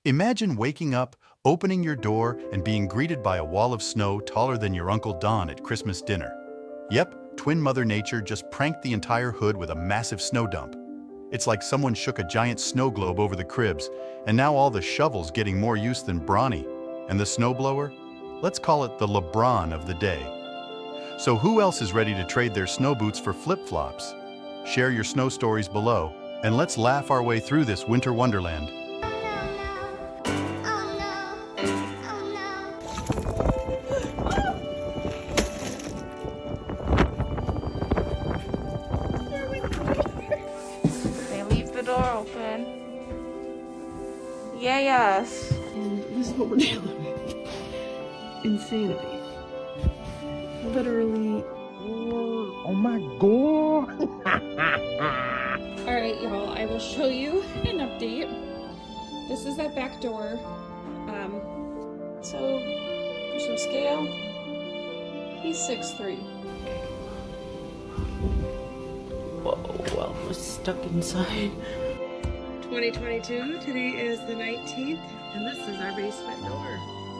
Imagine waking up, opening your door, and being greeted by a wall of snow taller than your Uncle Don at Christmas dinner. Yep, Twin Mother Nature just pranked the entire hood with a massive snow dump. It's like someone shook a giant snow globe over the cribs, and now all the shovels getting more use than Bronny. And the snowblower? Let's call it the LeBron of the day. So who else is ready to trade their snow boots for flip-flops? Share your snow stories below, and let's laugh our way through this winter wonderland. They leave the door open. Yeah, yes. And this is what we're dealing with. Insanity. Literally. Oh my god! Alright, y'all, I will show you an update. This is that back door. So, for some scale, he's 6'3". Whoa, almost stuck inside. 2022, today is the 19th, and this is our basement door.